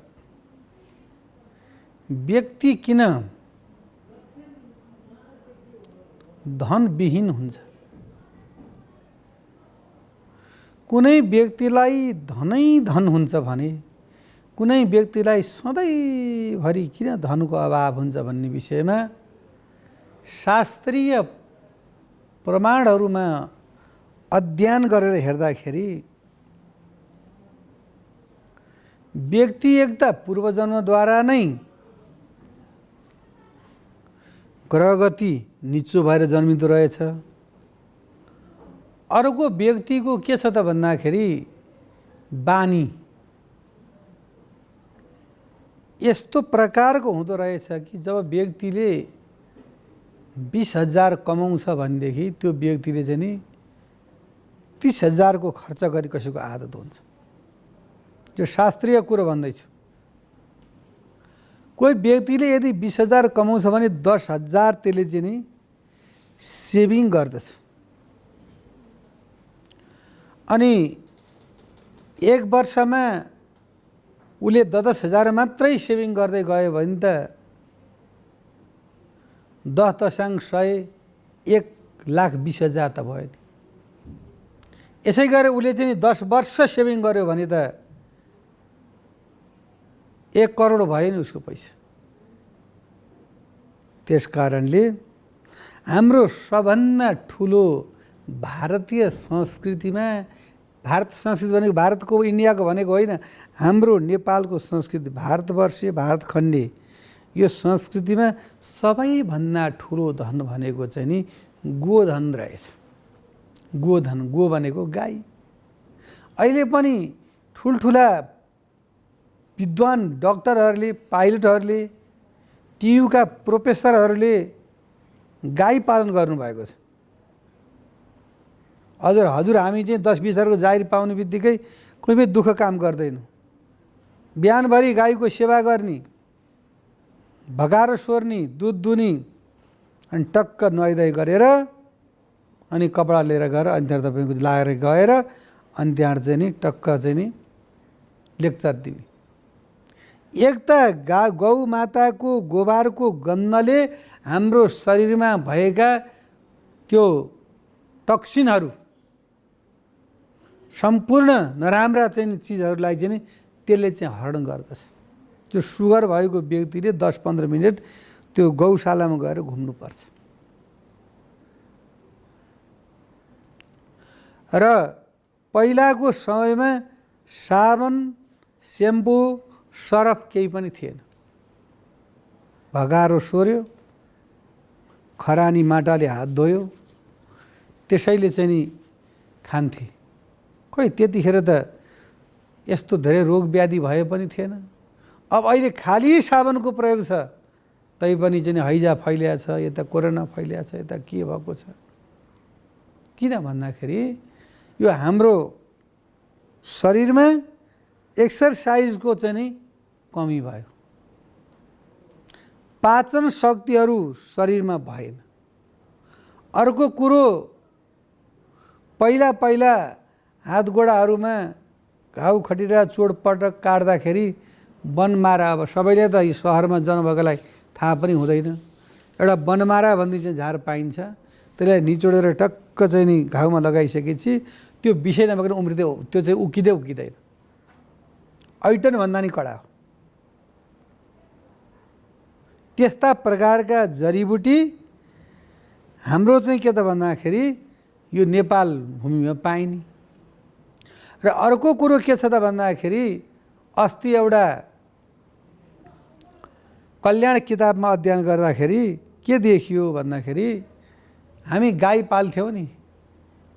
व्यक्ति किन धनविहीन हुन्छ, कुनै व्यक्तिलाई धनै धन हुन्छ भने कुनै व्यक्तिलाई सधैँभरि किन धनको अभाव हुन्छ भन्ने विषयमा शास्त्रीय प्रमाणहरूमा अध्ययन गरेर हेर्दाखेरि व्यक्ति एक त पूर्वजन्मद्वारा नै ग्रहगति निचो भएर जन्मिँदो रहेछ। अर्को व्यक्तिको के छ त भन्दाखेरि बानी यस्तो प्रकारको हुँदो रहेछ कि जब व्यक्तिले 20,000 कमाउँछ भनेदेखि त्यो व्यक्तिले चाहिँ नि 30,000 को खर्च गरी कसैको आदत हुन्छ। त्यो शास्त्रीय कुरो भन्दैछु। कोही व्यक्तिले यदि 20,000 कमाउँछ भने 10,000 त्यसले चाहिँ नि सेभिङ गर्दछ। अनि एक वर्षमा उसले 10,000 मात्रै सेभिङ गर्दै गयो भने त 10,100 1,20,000 त भयो नि। यसै गरी उसले चाहिँ 10 वर्ष सेभिङ गर्यो भने त 1 करोड भयो नि उसको पैसा। त्यस कारणले हाम्रो सबभन्दा ठुलो भारतीय संस्कृतिमा, भारत संस्कृति भनेको भारतको इन्डियाको भनेको होइन, हाम्रो नेपालको संस्कृति, भारतवर्षीय भारतखण्डे यो संस्कृतिमा सबैभन्दा ठुलो धन भनेको चाहिँ नि गोधन रहेछ। गोधन, गो भनेको गाई। अहिले पनि ठुल्ठुला विद्वान डक्टरहरूले, पाइलटहरूले, टियुका प्रोफेसरहरूले गाई पालन गर्नुभएको छ। हजुर हामी चाहिँ 10-20 हजारको जागिर पाउने बित्तिकै कोही पनि दुःख काम गर्दैनौँ। बिहानभरि गाईको सेवा गर्ने, भगारो सोर्नी, दुध दुनी, अनि टक्क नुहाइधुवाइ गरेर अनि कपडा लिएर गएर अनि त्यहाँ तपाईँको लगाएर गएर अनि त्यहाँ चाहिँ नि टक्क चाहिँ नि लेक्चर दिने। एक त गौ माताको गोबरको गन्धले हाम्रो शरीरमा भएका त्यो टक्सिनहरू, सम्पूर्ण नराम्रा चाहिँ चिजहरूलाई चाहिँ नि त्यसले चाहिँ हरण गर्दछ। त्यो सुगर भएको व्यक्तिले 10-15 मिनट त्यो गौशालामा गएर घुम्नुपर्छ। र पहिलाको समयमा साबुन, सेम्पू, सरफ केही पनि थिएन। भगारो सोर्यो, खरानी माटाले हात धोयो, त्यसैले चाहिँ नि खान्थे। खोइ त्यतिखेर त यस्तो धेरै रोग व्याधि भए पनि थिएन। अब अहिले खाली साबुनको प्रयोग छ, तैपनि चाहिँ हैजा फैलिया छ, यता कोरोना फैलिया छ, यता के भएको छ। किन भन्दाखेरि यो हाम्रो शरीरमा एक्सर्साइजको चाहिँ नि कमी भयो। पाचन शक्तिहरू शरीरमा भएन। अर्को कुरो, पहिला हात गोडाहरूमा घाउ खटिरा चोटपटक काट्दाखेरि बनमारा, अब सबैले त यी सहरमा जन्मभएकोलाई थाहा पनि हुँदैन, एउटा बनमारा भन्ने चाहिँ झार पाइन्छ, त्यसलाई निचोडेर टक्क चाहिँ नि घाउमा लगाइसकेपछि त्यो विषय नभएको उम्रिँदै, त्यो चाहिँ उकिँदैन। ऐटन भन्दा नि कडा हो। त्यस्ता प्रकारका जडीबुटी हाम्रो चाहिँ के त भन्दाखेरि यो नेपाल भूमिमा पाइने। र अर्को कुरो के छ त भन्दाखेरि अस्ति एउटा कल्याण किताबमा अध्ययन गर्दाखेरि के देखियो भन्दाखेरि हामी गाई पाल्थ्यौँ नि,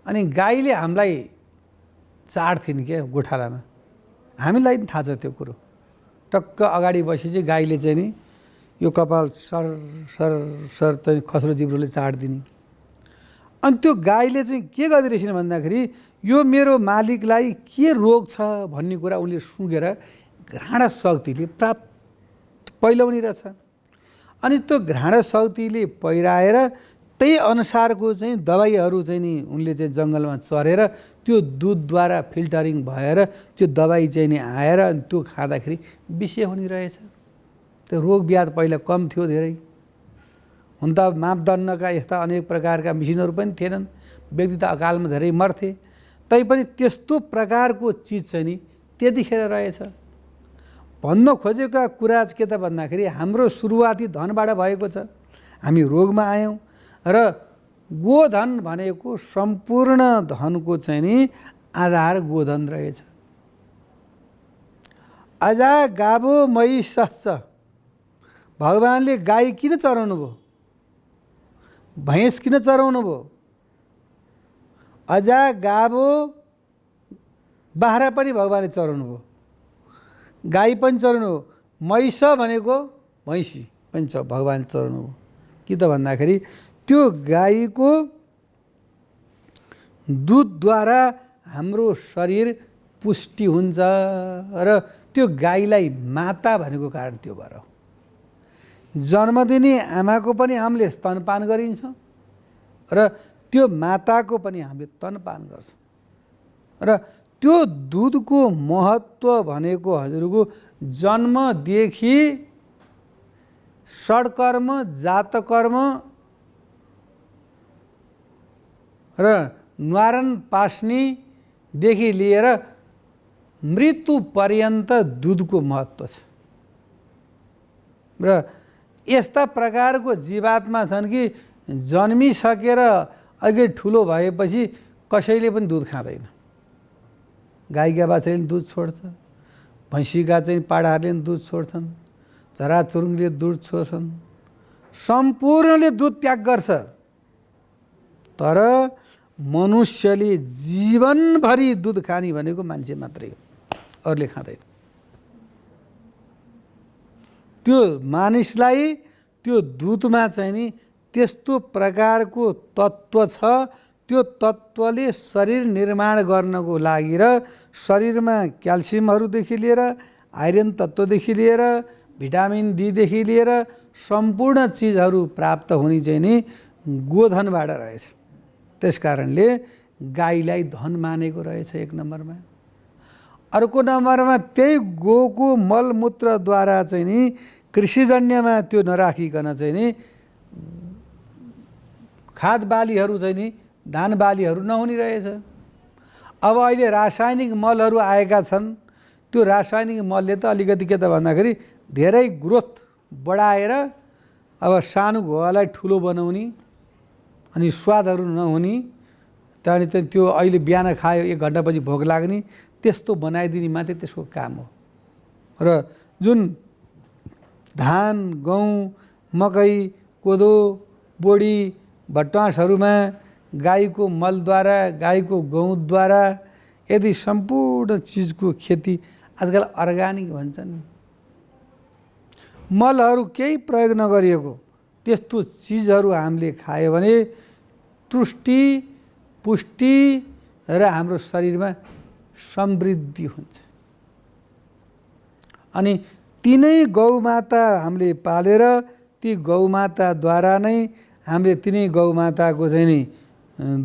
अनि गाईले हामीलाई चाड्थिन् के गोठालामा। हामीलाई पनि थाहा छ त्यो कुरो। टक्क अगाडि बसेपछि गाईले चाहिँ नि यो कपाल सर सर सर चाहिँ खस्रो जिब्रोले चाडिदिने। अनि त्यो गाईले चाहिँ के गर्दो रहेछन् भन्दाखेरि यो मेरो मालिकलाई के रोग छ भन्ने कुरा उनले सुँघेर घ्राणा शक्तिले पहिलाउने रहेछ। अनि त्यो घ्राणा शक्तिले पहिराएर त्यही अनुसारको चाहिँ दबाईहरू चाहिँ नि उनले चाहिँ जङ्गलमा चरेर त्यो दुधद्वारा फिल्टरिङ भएर त्यो दबाई चाहिँ नि आएर अनि त्यो खाँदाखेरि विषय हुने रहेछ। त्यो रोग व्याध पहिला कम थियो धेरै। हुन त मापदण्डका यस्ता अनेक प्रकारका मिसिनहरू पनि थिएनन्, व्यक्ति त अकालमा धेरै मर्थे, तैपनि त्यस्तो प्रकारको चिज चाहिँ नि त्यतिखेर रहेछ। भन्न खोजेका कुरा के त भन्दाखेरि हाम्रो सुरुवाती धनबाट भएको छ, हामी रोगमा आयौँ र गोधन भनेको सम्पूर्ण धनको चाहिँ नि आधार गोधन रहेछ। अजा गाबो मही सच्च, भगवानले गाई किन चराउनु भयो, भैँस किन चराउनु भयो? अजा गाबो, बाख्रा पनि भगवानले चराउनु भयो, गाई पनि चराउनु भयो, महिष भनेको भैँसी पनि भगवानले चराउनु भयो। कि त भन्दाखेरि त्यो गाईको दुधद्वारा हाम्रो शरीर पुष्टि हुन्छ र त्यो गाईलाई माता भनेको कारण त्यो भएर हो। जन्मदिने आमाको पनि हामीले स्तनपान गरिन्छ र त्यो माताको पनि हामीले स्तनपान गर्छौँ। र त्यो दुधको महत्त्व भनेको हजुरको जन्मदेखि षड्कर्म, जातकर्म र न्वारन पास्नीदेखि लिएर मृत्यु पर्यन्त दुधको महत्त्व छ। र यस्ता प्रकारको जीवात्मा छन् कि जन्मिसकेर अलिकति ठुलो भएपछि कसैले पनि दुध खाँदैन। गाईका बाछाले पनि दुध छोड्छ, भैँसीका चाहिँ पाडाहरूले पनि दुध छोड्छन्, चराचुरुङ्गीले दुध छोड्छन्, सम्पूर्णले दुध त्याग गर्छ। तर मनुष्यले जीवनभरि दुध खाने भनेको मान्छे मात्रै हो, अरूले खाँदैन। त्यो मानिसलाई त्यो दुधमा चाहिँ नि त्यस्तो प्रकारको तत्त्व छ, त्यो तत्त्वले शरीर निर्माण गर्नको लागि र शरीरमा क्याल्सियमहरूदेखि लिएर आइरन तत्त्वदेखि लिएर भिटामिन डीदेखि लिएर सम्पूर्ण चिजहरू प्राप्त हुने चाहिँ नि गोधनबाट रहेछ। त्यस कारणले गाईलाई धन मानेको रहेछ एक नम्बरमा। अर्को नम्बरमा त्यही गोको मलमूत्रद्वारा चाहिँ नि कृषिजन्यमा त्यो नराखिकन चाहिँ नि खाद बालीहरू चाहिँ नि धान बालीहरू नहुने रहेछ। अब अहिले रासायनिक मलहरू आएका छन्। त्यो रासायनिक मलले त अलिकति के त भन्दाखेरि धेरै ग्रोथ बढाएर अब सानो घोवालाई ठुलो बनाउने अनि स्वादहरू नहुने, त्यहाँदेखि त्यो अहिले बिहान खायो 1 घन्टापछि भोक लाग्ने, त्यस्तो बनाइदिने मात्रै त्यसको काम हो। र जुन धान, गहुँ, मकै, कोदो, बोडी, भट्मासहरूमा गाईको मलद्वारा, गाईको गहुँद्वारा यदि सम्पूर्ण चिजको खेती आजकल अर्ग्यानिक भन्छन्, मलहरू केही प्रयोग नगरिएको त्यस्तो चिजहरू हामीले खायो भने तुष्टि, पुष्टि र हाम्रो शरीरमा समृद्धि हुन्छ। अनि तिनै गौमाता हामीले पालेर ती गौमाताद्वारा नै हामीले तिनै गौमाताको चाहिँ नि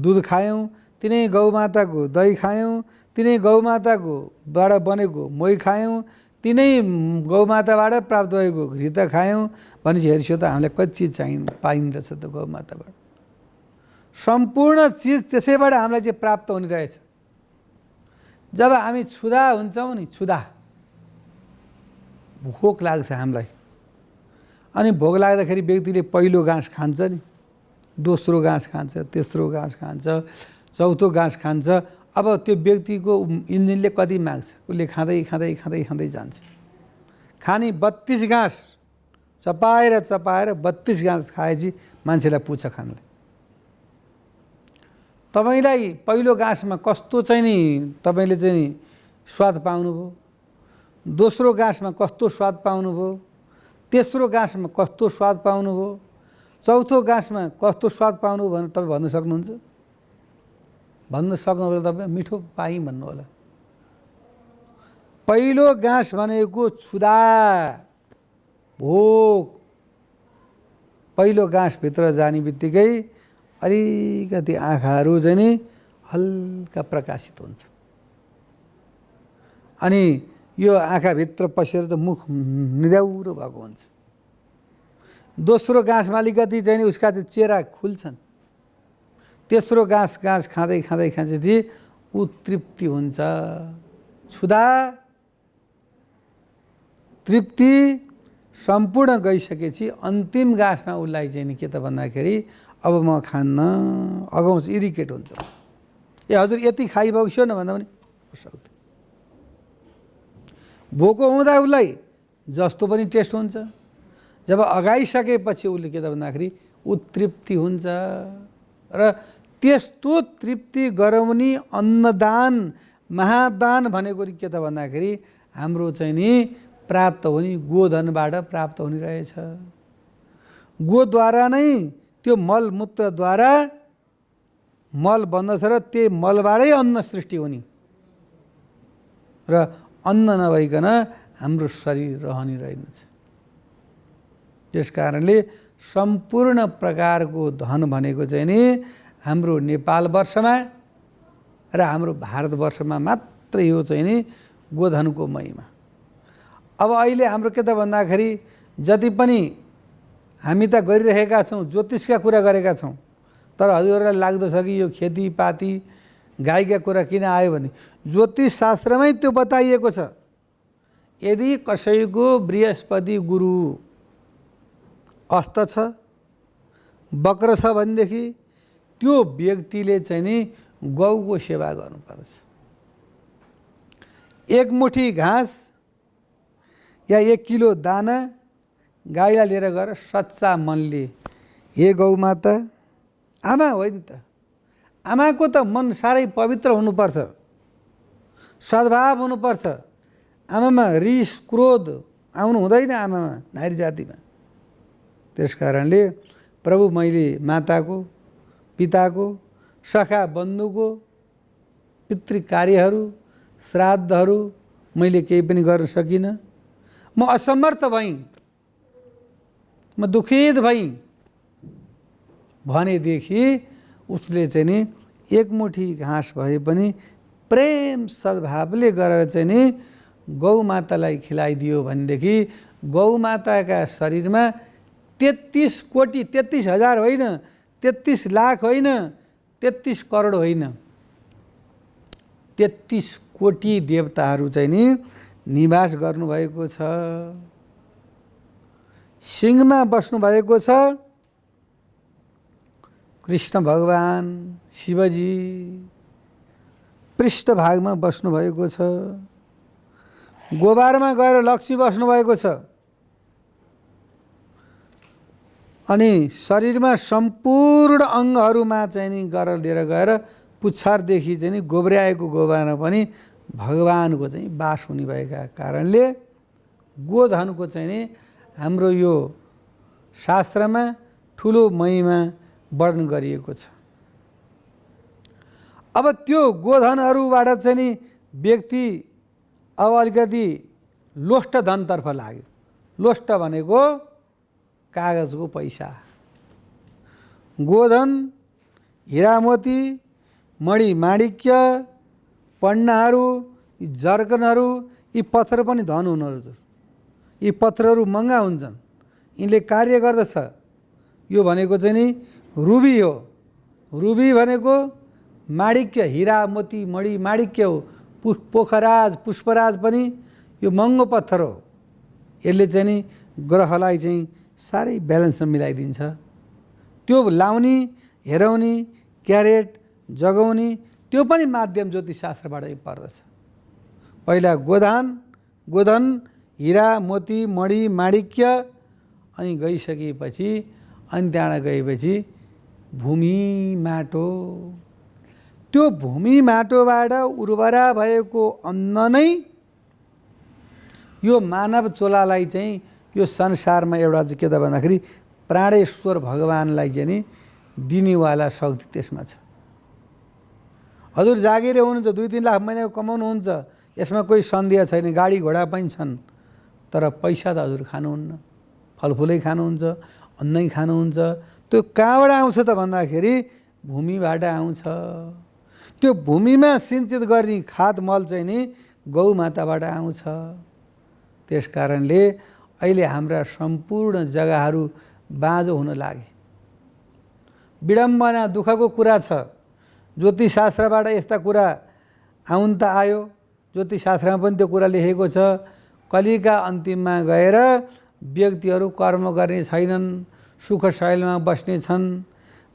दुध खायौँ, तिनै गौमाताको दही खायौँ, तिनै गौमाताकोबाट बनेको मोही खायौँ, तिनै गौमाताबाट प्राप्त भएको घृत खायौँ भनेपछि हेर्छौँ त हामीलाई कति चिज पाइन्छ त गौमाताबाट। सम्पूर्ण चिज त्यसैबाट हामीलाई चाहिँ प्राप्त हुने रहेछ। जब हामी छुदा हुन्छौँ नि, छुदा भोक लाग्छ हामीलाई, अनि भोक लाग्दाखेरि व्यक्तिले पहिलो घाँस खान्छ नि, दोस्रो घाँस खान्छ, तेस्रो घाँस खान्छ, चौथो घाँस खान्छ। अब त्यो व्यक्तिको इन्जिनले कति माग्छ, उसले खाँदै खाँदै खाँदै खाँदै जान्छ। खाने 32 घाँस चपाएर 32 घाँस खाएपछि मान्छेलाई पुछ खानले तपाईलाई पहिलो घाँसमा कस्तो चाहिँ नि तपाईले चाहिँ स्वाद पाउनुभयो, दोस्रो घाँसमा कस्तो स्वाद पाउनुभयो, तेस्रो घाँसमा कस्तो स्वाद पाउनुभयो, चौथो घाँसमा कस्तो स्वाद पाउनुभयो भनेर तपाईँ भन्न सक्नुहुन्छ? भन्न सक्नुहुन्छ तपाईँ मिठो पाएँ भन्नु होला। पहिलो घाँस भनेको छुदा भोक, पहिलो घाँसभित्र जाने बित्तिकै अलिकति आँखाहरू चाहिँ नि हल्का प्रकाशित हुन्छ, अनि यो आँखाभित्र पसेर चाहिँ मुख निदाउरो भएको हुन्छ। दोस्रो घाँसमा अलिकति चाहिँ नि उसका चाहिँ चेहरा खुल्छन्। तेस्रो घाँस खाँदै खाँदै खाँदै ऊ तृप्ति हुन्छ। छुदा तृप्ति सम्पूर्ण गइसकेपछि अन्तिम घाँसमा उसलाई चाहिँ नि के त भन्दाखेरि अब म खान्न अगाउँछ, इरिटेट हुन्छ। ए हजुर यति खाइबक्स्यो न भन्दा पनि सक्दैन। भोको हुँदा उसलाई जस्तो पनि टेस्ट हुन्छ, जब अगाइसकेपछि उसले के त भन्दाखेरि ऊ तृप्ति हुन्छ। र त्यस्तो तृप्ति गराउने अन्नदान महादान भनेको के त भन्दाखेरि हाम्रो चाहिँ नि प्राप्त हुने गोधनबाट प्राप्त हुने रहेछ। गोद्वारा नै त्यो मलमूत्रद्वारा मल बन्दछ र त्यो मलबाटै अन्न सृष्टि हुने, र अन्न नभइकन हाम्रो शरीर रहने रहेनछ। त्यस कारणले सम्पूर्ण प्रकारको धन भनेको चाहिँ नि हाम्रो नेपाल वर्षमा र हाम्रो भारतवर्षमा मात्र यो चाहिँ नि गोधनको महिमा। अब अहिले हाम्रो के त भन्दाखेरि जति पनि हामी त गरिरहेका छौँ, ज्योतिषका कुरा गरेका छौँ, तर हजुरहरूलाई लाग्दछ कि यो खेतीपाती गाईका कुरा किन आयो भने ज्योतिष शास्त्रमै त्यो बताइएको छ। यदि कसैको बृहस्पति गुरु अस्त छ बक्र छ भनेदेखि त्यो व्यक्तिले चाहिँ नि गौको सेवा गर्नुपर्छ। एक मुठी घाँस या 1 किलो दाना गाईलाई लिएर गएर सच्चा मनले, हे गौमाता, आमा होइन त, आमाको त मन साह्रै पवित्र हुनुपर्छ, सद्भाव हुनुपर्छ, आमामा रिस क्रोध आउनु हुँदैन, आमामा नारी जातिमा। त्यस कारणले प्रभु मैले माताको, पिताको, सखा बन्धुको पितृ कार्यहरू, श्राद्धहरू मैले केही पनि गर्न सकिनँ, म असमर्थ भएँ, म दुखित भएँ भनेदेखि उसले चाहिँ नि 1 मुठी घाँस भए पनि प्रेम सद्भावले गरेर चाहिँ नि गौमातालाई खिलाइदियो भनेदेखि गौमाताका शरीरमा 33 कोटी, 33,000 होइन, 33 लाख होइन, 33 करोड होइन, 33 कोटी देवताहरू चाहिँ नि निवास गर्नुभएको छ। सिंहमा बस्नुभएको छ कृष्ण भगवान शिवजी, पृष्ठभागमा बस्नुभएको छ, गोबारमा गएर लक्ष्मी बस्नुभएको छ, अनि शरीरमा सम्पूर्ण अङ्गहरूमा चाहिँ नि लिएर गएर पुच्छरदेखि चाहिँ नि गोब्र्याएको गोबारमा पनि भगवानको चाहिँ बास हुने भएका कारणले गोधनको चाहिँ नि हाम्रो यो शास्त्रमा ठुलो महिमा वर्णन गरिएको छ। अब त्यो गोधनहरूबाट चाहिँ नि व्यक्ति अब अलिकति लोष्ट धनतर्फ लाग्यो। लोष्ट भनेको कागजको पैसा, गोधन, हिरामोती, मणि माणिक्य, पन्नाहरू, यी जर्कनहरू, यी पत्थर पनि धन हुनहरू। यी पत्थरहरू महँगा हुन्छन्, यिनले कार्य गर्दछ। यो भनेको चाहिँ नि रुबी हो। रुबी भनेको माणिक्य, हिरा मोती मणि माणिक्य हो। पोखराज, पुष्पराज पनि यो महँगो पत्थर हो। यसले चाहिँ नि ग्रहलाई चाहिँ साह्रै ब्यालेन्समा मिलाइदिन्छ। त्यो लाउने, हेराउने, क्यारेट जगाउने त्यो पनि माध्यम ज्योतिषशास्त्रबाटै पर्दछ। पहिला गोधन, हिरा मोती मणि माणिक्य, अनि गइसकेपछि अनि त्यहाँबाट गएपछि भूमि माटो। त्यो भूमि माटोबाट उर्वरा भएको अन्न नै यो मानव चोलालाई चाहिँ यो संसारमा एउटा चाहिँ के त भन्दाखेरि प्राणेश्वर भगवानलाई चाहिँ नि दिनेवाला शक्ति त्यसमा छ। हजुर जागिरे हुनुहुन्छ, 2-3 लाख महिनाको कमाउनुहुन्छ, यसमा कोही सन्देह छैन, गाडी घोडा पनि छन्, तर पैसा त हजुर खानुहुन्न, फलफुलै खानुहुन्छ, अन्नै खानुहुन्छ। त्यो कहाँबाट आउँछ त भन्दाखेरि भूमिबाट आउँछ। त्यो भूमिमा सिंचित गर्ने खाद मल चाहिँ नि गौमाताबाट आउँछ। त्यस कारणले अहिले हाम्रा सम्पूर्ण जग्गाहरू बाँझो हुन लागे। विडम्बना दुःखको कुरा छ। ज्योतिषशास्त्रबाट यस्ता कुरा आउन त आयो, ज्योतिषशास्त्रमा पनि त्यो कुरा लेखेको छ। कलिका अन्तिममा गएर व्यक्तिहरू कर्म गर्ने छैनन्, सुख शैलमा बस्ने छन्।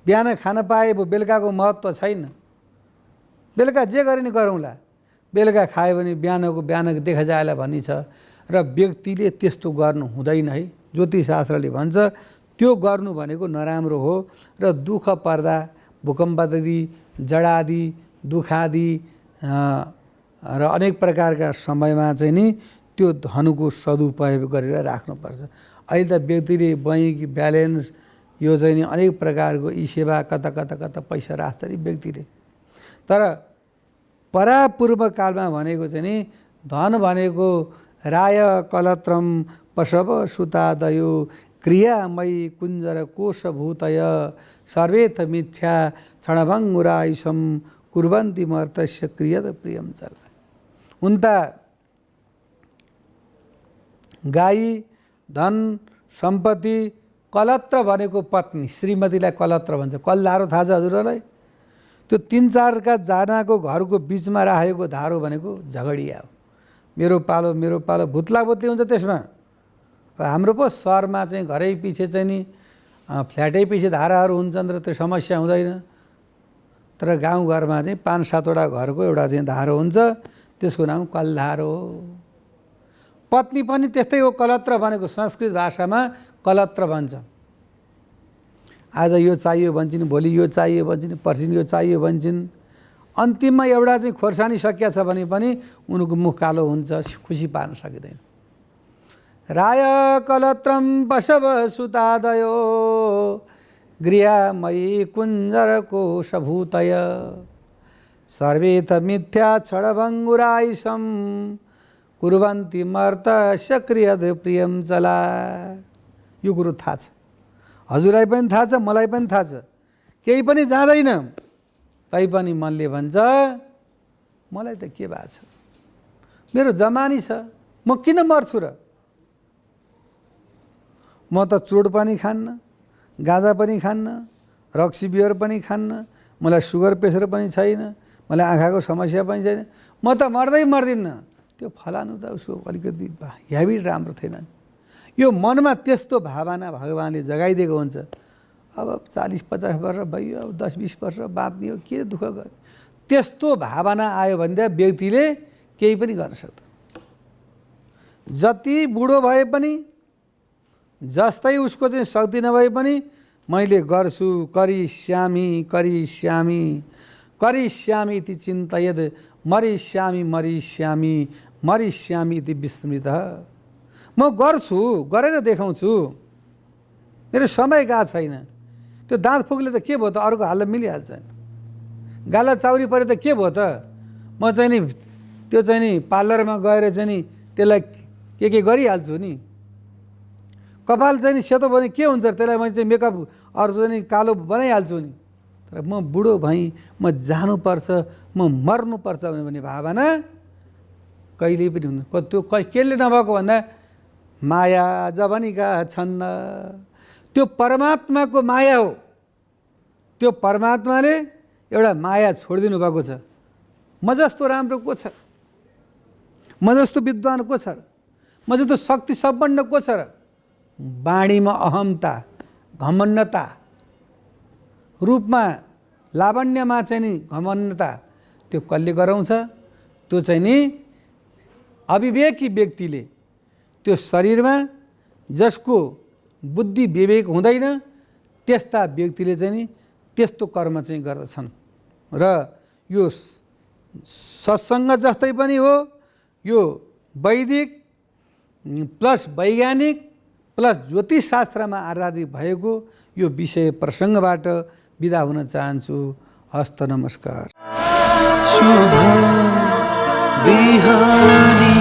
बिहान खान पाए बेलुकाको महत्त्व छैन। बेलुका जे गरे नि गरौँला, बेलुका खायो भने बिहानको देखा जाएला भन्ने छ। र व्यक्तिले त्यस्तो गर्नु हुँदैन है। ज्योतिषशास्त्रले भन्छ त्यो गर्नु भनेको नराम्रो हो। र दुःख पर्दा, भूकम्प आदि, जडादि, दुखादि र अनेक प्रकारका समयमा चाहिँ नि त्यो धनको सदुपयोग गरेर राख्नुपर्छ। अहिले त व्यक्तिले बैंक ब्यालेन्स यो चाहिँ नि अनेक प्रकारको ई सेवा कता पैसा राख्छ नि व्यक्तिले। तर परापूर्व कालमा भनेको चाहिँ नि धन भनेको राय कलत्रम पशव सुतादयो क्रियामयी कुञ्जर कोशभूतय सर्वेथ मिथ्या क्षणभङ्गुरायुषम कुर्वन्ति मर्तस्य क्रियत प्रियम चल। उनता गाई, धन, सम्पत्ति, कलत्र भनेको पत्नी, श्रीमतीलाई कलत्र भन्छ। कलधारो थाहा छ हजुरहरूलाई? त्यो 3-4 जनाको घरको बिचमा राखेको धारो भनेको झगडिया हो। मेरो पालो भुत्ला बुत्ती हुन्छ त्यसमा। हाम्रो पो सहरमा चाहिँ घरै पछि चाहिँ नि फ्ल्याटै पछि धाराहरू हुन्छन् र त्यो समस्या हुँदैन। तर गाउँघरमा चाहिँ 5-7वटा घरको एउटा चाहिँ धारो हुन्छ, त्यसको नाम कलधारो हो। पत्नी पनि त्यस्तै हो, कलत्र भनेको संस्कृत भाषामा कलत्र भन्छ। आज यो चाहियो भन्छन्, भोलि यो चाहियो भन्छन्, पर्सि यो चाहियो भन्छन्। अन्तिममा एउटा चाहिँ खोर्सानी सकिया छ भने पनि उनको मुख कालो हुन्छ, खुसी पार्न सकिँदैन। राय कलत्रम पशव सुतादयो गृहमयी कुञ्जरको सभूतय सर्वे त मिथ्या छडभङ्गुराइसम कुर्वन्ति मर्त सक्रियद प्रियम चला। यो कुरो थाहा छ, हजुरलाई पनि थाहा छ, मलाई पनि थाहा छ। केही पनि जाँदैन, तैपनि मनले भन्छ मलाई त के भएको छ, मेरो जमानी छ, म किन मर्छु र। म त चुरोट पनि खान्न, गाँजा पनि खान्न, रक्सी बियर पनि खान्न, मलाई सुगर प्रेसर पनि छैन, मलाई आँखाको समस्या पनि छैन, म त मर्दिन्न। त्यो फलानु त उसको अलिकति ह्याबिट राम्रो थिएन। यो मनमा त्यस्तो भावना भगवानले जगाइदिएको हुन्छ। अब 40-50 वर्ष भयो, अब 10-20 वर्ष बाँच्ने हो, के दुःख गर्ने। त्यस्तो भावना आयो भने व्यक्तिले केही पनि गर्न सक्दैन। जति बुढो भए पनि, जस्तै उसको चाहिँ शक्ति नभए पनि मैले गर्छु, करिष्यामि करिष्यामि करिष्यामि इति चिन्तयद मरिष्यामि मरिष्यामि मरिष्यामि इति विस्मृतः। म गर्छु, गरेर देखाउँछु, मेरो समय गएको छैन। त्यो दाँत फुक्ले त के भयो त, अरूको हाल्न मिलिहाल्छ। गाला चाउरी परे त के भयो त, म चाहिँ नि त्यो चाहिँ नि पार्लरमा गएर चाहिँ नि त्यसलाई के गरिहाल्छु नि। कपाल चाहिँ नि सेतो भने के हुन्छ, त्यसलाई मैले चाहिँ मेकअप अरू चाहिँ नि कालो बनाइहाल्छु नि। तर म बुढो भएँ, म जानुपर्छ, म मर्नुपर्छ भन्ने भावना कहिले पनि हुँदैन। त्यो केले नभएको भन्दा माया जवनिका छन्न। त्यो परमात्माको माया हो। त्यो परमात्माले एउटा माया छोडिदिनु भएको छ। म जस्तो राम्रो को छ, म जस्तो विद्वान को छ र, म जस्तो शक्ति सम्पन्न को छ र। बाणीमा अहमता, घमण्डता, रूपमा लावण्यमा चाहिँ नि घमण्डता, त्यो कसले गराउँछ। त्यो चाहिँ नि अविवेकी व्यक्तिले, त्यो शरीरमा जसको बुद्धि विवेक हुँदैन त्यस्ता व्यक्तिले चाहिँ नि त्यस्तो कर्म चाहिँ गर्दछन्। र यो सत्सङ्ग जस्तै पनि हो, यो वैदिक प्लस वैज्ञानिक प्लस ज्योतिष शास्त्रमा आधारित भएको यो विषय प्रसङ्गबाट बिदा हुन चाहन्छु। हस्त नमस्कार। शुभ बिहानी।